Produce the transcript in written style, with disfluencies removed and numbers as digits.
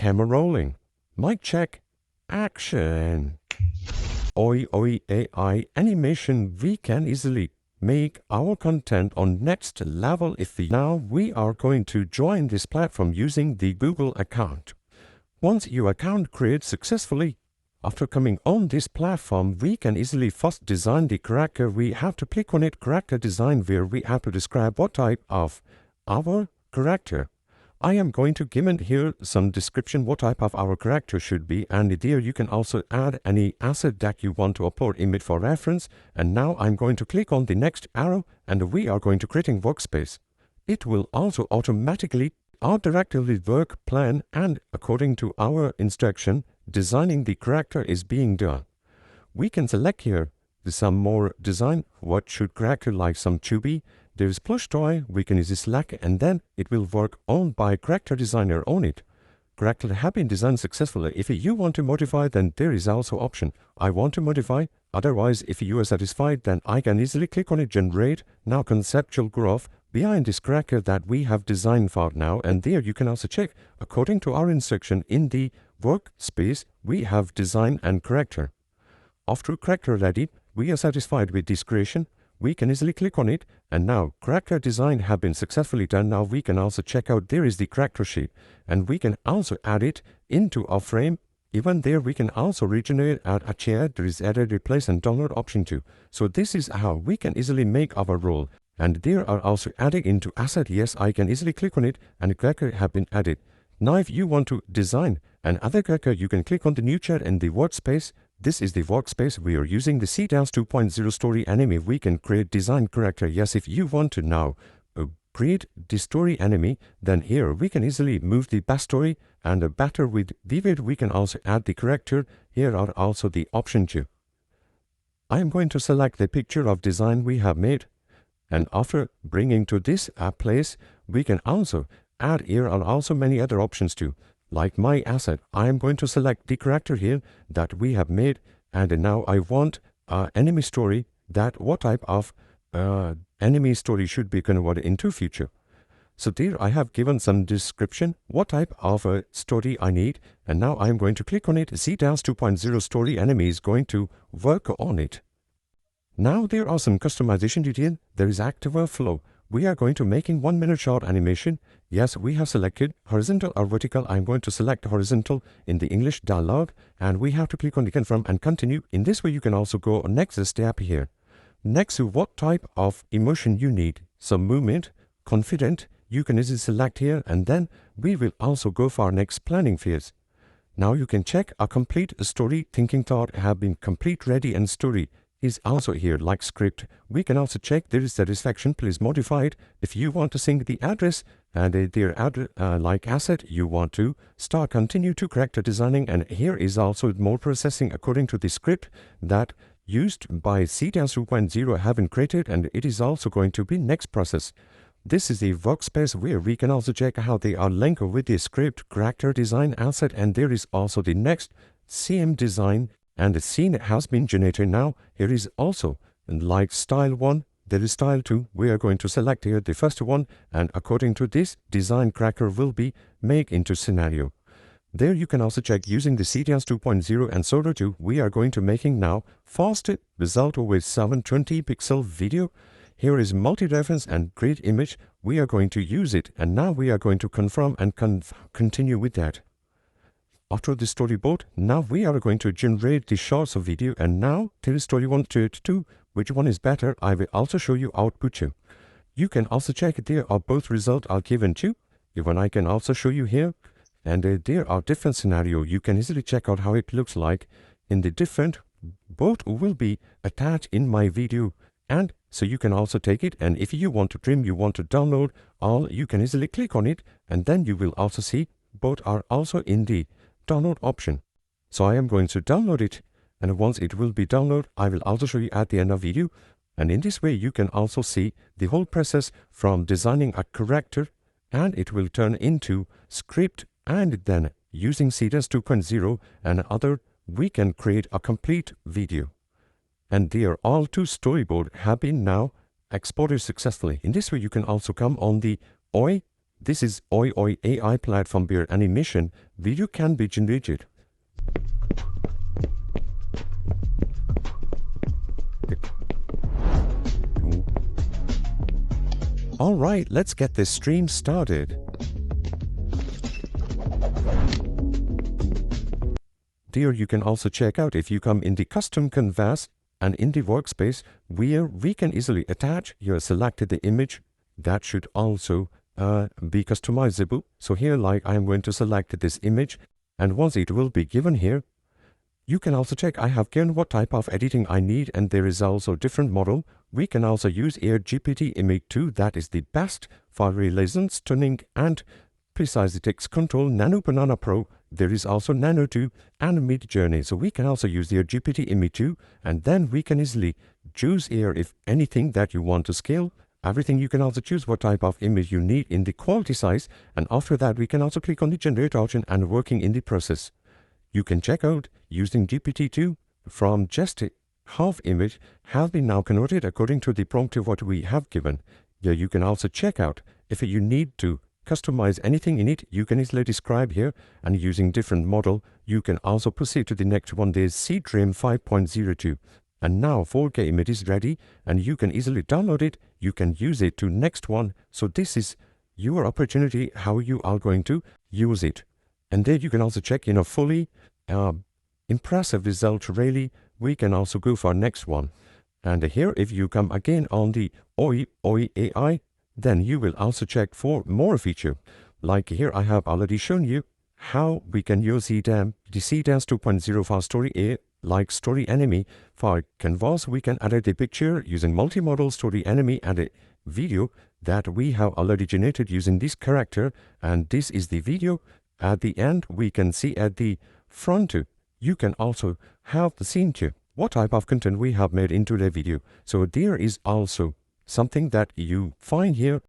camera rolling. Mic check. Action. OiiOii AI animation. We can easily make our content on next level if we are going to join this platform using the Google account. Once your account created successfully, after coming on this platform, we can easily first design the character. We have to click on it, character design, where we have to describe what type of our character. I am going to give in here some description what type of our character should be, and there you can also add any asset that you want to upload image for reference. And now I'm going to click on the next arrow and we are going to creating workspace. It will also automatically automatically work plan, and according to our instruction, designing the character is being done. We can select here some more design. What should character like some chubby? There is plush toy. We can easily select and then it will work on by character designer on it. Character have been designed successfully. If you want to modify, then there is also option. I want to modify. Otherwise, if you are satisfied, then I can easily click on it, generate now conceptual graph behind this character that we have designed for now, and there you can also check according to our instruction in the workspace we have design and character. After character ready, we are satisfied with this creation. We can easily click on it, and now character design have been successfully done. Now we can also check out there is the character sheet, and we can also add it into our frame. Even there we can also regenerate, add a chair. There is edit, replace and download option too. So this is how we can easily make our role. And there are also adding into asset. Yes, I can easily click on it and character have been added. Now if you want to design another character, you can click on the new chat in the workspace. This is the workspace. We are using the CDAS 2.0 story anime. We can create design character. Yes, if you want to now create the story anime, then here we can easily move the backstory and better with Vivid. We can also add the character. Here are also the option too. I am going to select the picture of design we have made. And after bringing to this place, we can also add here are also many other options too. Like my asset, I am going to select the character here that we have made, and now I want enemy story, that what type of enemy story should be converted into future. So there I have given some description what type of story I need, and now I am going to click on it. CDAS 2.0 story enemy is going to work on it. Now there are some customization detail. There is active flow. We are going to making 1 minute short animation. Yes, we have selected horizontal or vertical. I'm going to select horizontal in the English dialog, and we have to click on the confirm and continue. In this way, you can also go next step here. Next to what type of emotion you need. Some movement, confident, you can easily select here, and then we will also go for our next planning phase. Now you can check a complete story, thinking thought have been complete ready, and story is also here like script. We can also check there is satisfaction. Please modify it. If you want to sync the address and their address like asset, you want to start continue to character designing, and here is also more processing according to the script that used by CDAS 2.0 have been created, and it is also going to be next process. This is the workspace where we can also check how they are linked with the script, character design, asset, and there is also the next CM design. And the scene has been generated now. Here is also like style 1, there is style 2. We are going to select here the first one, and according to this, design character will be made into scenario. There you can also check using the CDAS 2.0 and Soda 2. We are going to making now fast result with 720 pixel video. Here is multi-reference and grid image. We are going to use it, and now we are going to confirm and continue with that. After the storyboard, now we are going to generate the shorts of video, and now there is story 1 to 2. Which one is better? I will also show you output too. You can also check there are both results are given too. Even I can also show you here, and there are different scenario. You can easily check out how it looks like in the different. Both will be attached in my video, and so you can also take it, and if you want to trim, you want to download all, you can easily click on it, and then you will also see both are also in the download option. So I am going to download it, and once it will be downloaded, I will also show you at the end of video. And in this way you can also see the whole process from designing a character, and it will turn into script, and then using CDAS 2.0 and other, we can create a complete video. And there all 2 storyboard have been now exported successfully. In this way you can also come on the OiiOii This is OiiOii AI platform where animation video can be generated. Alright, let's get this stream started. There you can also check out if you come in the custom canvas and in the workspace where we can easily attach your selected image. That should also be customizable. So here, like, I'm going to select this image, and once it will be given here, you can also check I have given what type of editing I need, and there is also different model. We can also use GPT Image 2, that is the best for realism, stunning and precise text control. Nano Banana Pro, there is also Nano 2 and Mid Journey. So we can also use the GPT Image 2, and then we can easily choose here if anything that you want to scale. Everything you can also choose what type of image you need in the quality size, and after that we can also click on the generate option and working in the process. You can check out using GPT-2 from just a half image have been now converted according to the prompt of what we have given. Here you can also check out if you need to customize anything in it, you can easily describe here, and using different model you can also proceed to the next one. There's C-Dream 5.02. And now 4K image is ready and you can easily download it. You can use it to next one. So this is your opportunity how you are going to use it. And there you can also check in a fully impressive result. Really, we can also go for next one. And here if you come again on the OiiOii AI, then you will also check for more feature. Like here I have already shown you how we can use the CDAM 2.0 for story AI. Like story enemy for canvas, we can edit the picture using multimodal story enemy and a video that we have already generated using this character, and this is the video. At the end we can see at the front you can also have the scene to what type of content we have made into the video. So there is also something that you find here